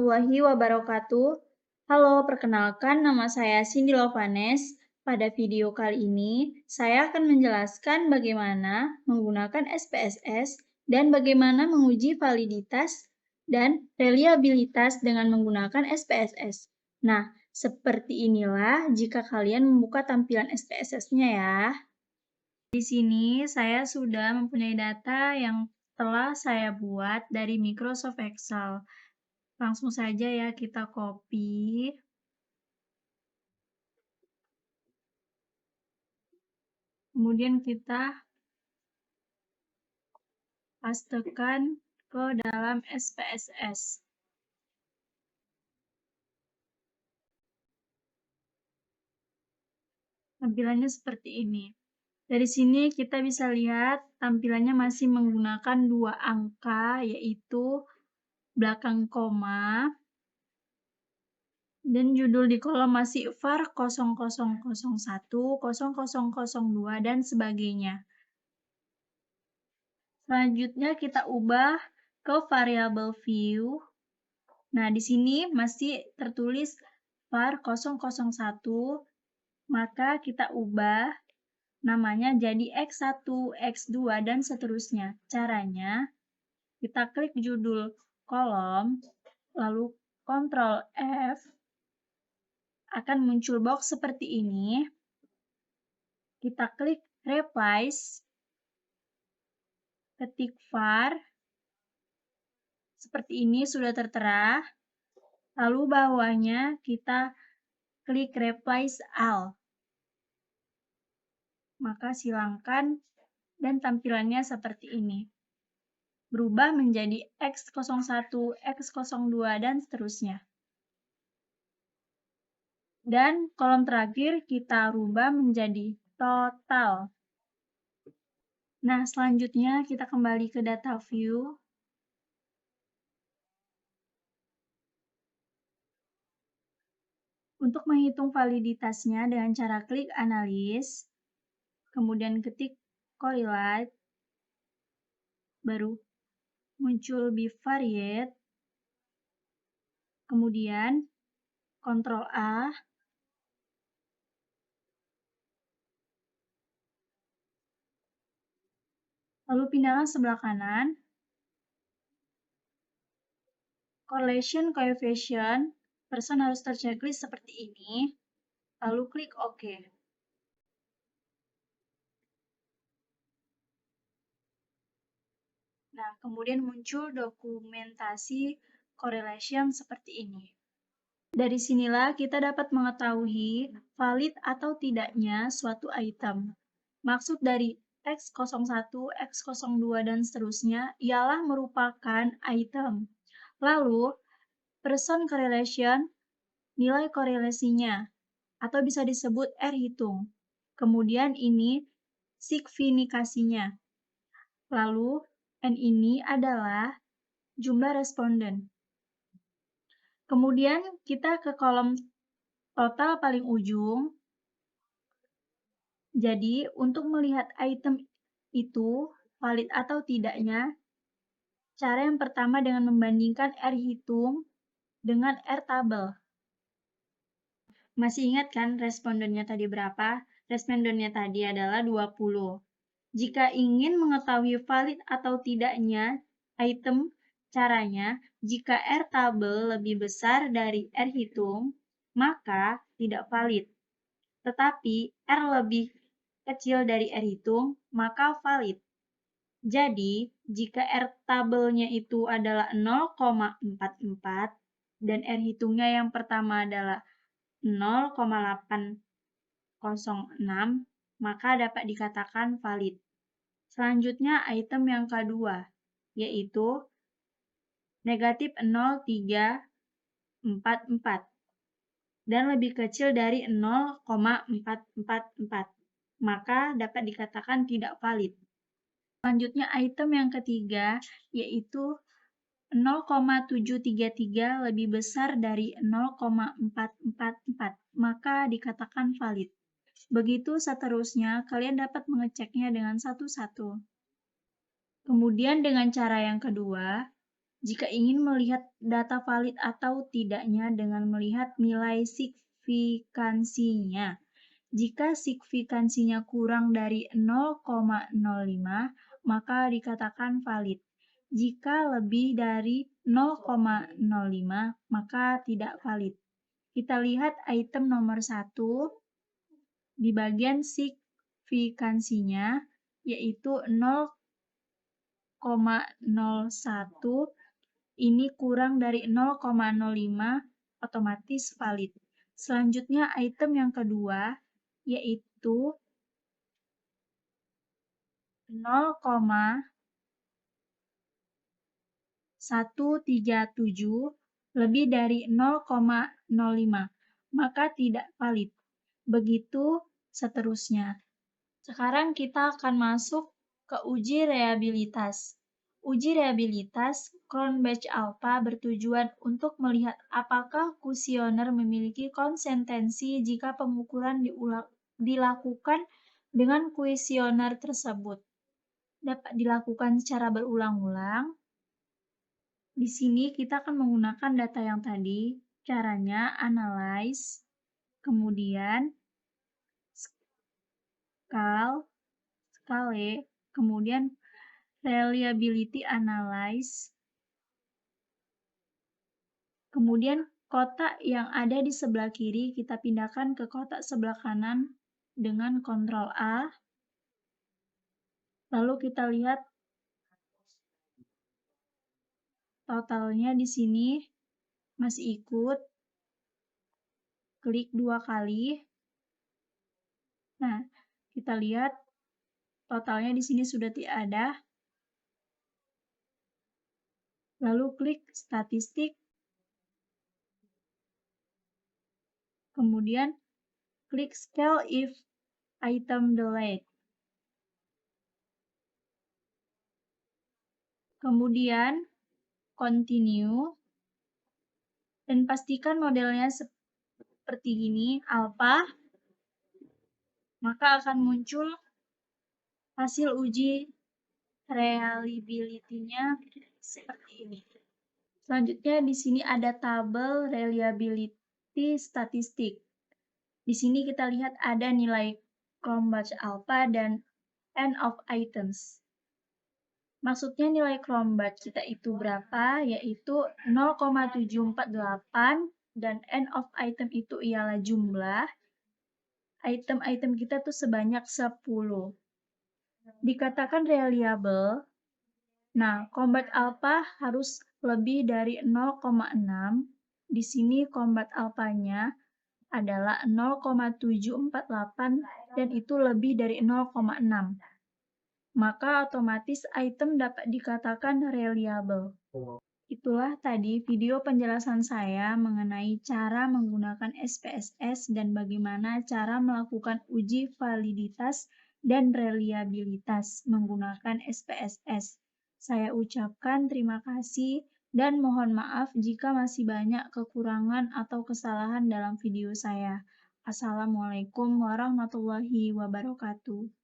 warahmatullahi wabarakatuh. Halo, perkenalkan nama saya Cindy Lovanes. Pada video kali ini, saya akan menjelaskan bagaimana menggunakan SPSS dan bagaimana menguji validitas dan reliabilitas dengan menggunakan SPSS. Nah, seperti inilah jika kalian membuka tampilan SPSS-nya ya. Di sini saya sudah mempunyai data yang telah saya buat dari Microsoft Excel. Langsung saja ya kita copy. Kemudian kita pastekan ke dalam SPSS. Tampilannya seperti ini. Dari sini kita bisa lihat tampilannya masih menggunakan 2 angka, yaitu belakang koma, dan judul di kolom masih var 0001, 0002, dan sebagainya. Selanjutnya kita ubah ke variabel view. Nah, di sini masih tertulis var 001, maka kita ubah namanya jadi X1, X2, dan seterusnya. Caranya, kita klik judul kolom, lalu Ctrl F, akan muncul box seperti ini. Kita klik Replace, ketik var, seperti ini sudah tertera. Lalu bawahnya kita klik Replace All. Maka silangkan dan tampilannya seperti ini. Berubah menjadi X01, X02, dan seterusnya. Dan kolom terakhir kita rubah menjadi total. Nah, selanjutnya kita kembali ke data view. Untuk menghitung validitasnya dengan cara klik analis, kemudian ketik correlate, baru muncul bivariate, kemudian Ctrl A, lalu pindahkan sebelah kanan, correlation coefficient, person harus terchecklist seperti ini, lalu klik OK. Nah, kemudian muncul dokumentasi correlation seperti ini. Dari sinilah kita dapat mengetahui valid atau tidaknya suatu item. Maksud dari X01, X02, dan seterusnya ialah merupakan item. Lalu, person correlation, nilai korelasinya, atau bisa disebut R hitung. Kemudian ini signifikasinya. Lalu, N ini adalah jumlah responden. Kemudian kita ke kolom total paling ujung. Jadi, untuk melihat item itu valid atau tidaknya, cara yang pertama dengan membandingkan R hitung dengan R tabel. Masih ingat kan respondennya tadi berapa? Respondennya tadi adalah 20. Jika ingin mengetahui valid atau tidaknya item, caranya jika R tabel lebih besar dari R hitung, maka tidak valid. Tetapi R lebih kecil dari R hitung, maka valid. Jadi, jika R tabelnya itu adalah 0,44 dan R hitungnya yang pertama adalah 0,806, maka dapat dikatakan valid. Selanjutnya item yang kedua, yaitu negatif 0,344 dan lebih kecil dari 0,444, maka dapat dikatakan tidak valid. Selanjutnya item yang ketiga, yaitu 0,733 lebih besar dari 0,444, maka dikatakan valid. Begitu seterusnya, kalian dapat mengeceknya dengan satu-satu. Kemudian dengan cara yang kedua, Jika ingin melihat data valid atau tidaknya dengan melihat nilai signifikansinya. Jika signifikansinya kurang dari 0,05, maka dikatakan valid. Jika lebih dari 0,05, maka tidak valid. Kita lihat item nomor 1 di bagian signifikansinya, yaitu 0,01. Ini kurang dari 0,05, otomatis valid. Selanjutnya item yang kedua, yaitu 0,137 lebih dari 0,05, maka tidak valid. Begitu seterusnya. Sekarang kita akan masuk ke uji reliabilitas. Uji reliabilitas Cronbach-Alpha bertujuan untuk melihat apakah kuesioner memiliki konsistensi jika pengukuran dilakukan dengan kuesioner tersebut. Dapat dilakukan secara berulang-ulang. Di sini kita akan menggunakan data yang tadi. Caranya analyze, kemudian scale, kemudian reliability analyze, kemudian kotak yang ada di sebelah kiri kita pindahkan ke kotak sebelah kanan dengan Ctrl A. Lalu kita lihat totalnya di sini masih ikut. Klik 2 kali. Nah, kita lihat totalnya di sini sudah tidak ada. Lalu klik statistik. Kemudian klik scale if item delayed. Kemudian continue dan pastikan modelnya seperti ini, alpha, maka akan muncul hasil uji reliability-nya seperti ini. Selanjutnya di sini ada tabel reliability statistik. Di sini kita lihat ada nilai Cronbach-Alpha dan end of items. Maksudnya nilai Cronbach kita itu berapa? Yaitu 0,748 dan end of item itu ialah jumlah. Item-item kita tuh sebanyak 10. Dikatakan reliable. Nah, Cronbach-Alpha harus lebih dari 0,6. Di sini Cronbach-Alpha-nya adalah 0,748 dan itu lebih dari 0,6. Maka otomatis item dapat dikatakan reliable. Itulah tadi video penjelasan saya mengenai cara menggunakan SPSS dan bagaimana cara melakukan uji validitas dan reliabilitas menggunakan SPSS. Saya ucapkan terima kasih dan mohon maaf jika masih banyak kekurangan atau kesalahan dalam video saya. Assalamualaikum warahmatullahi wabarakatuh.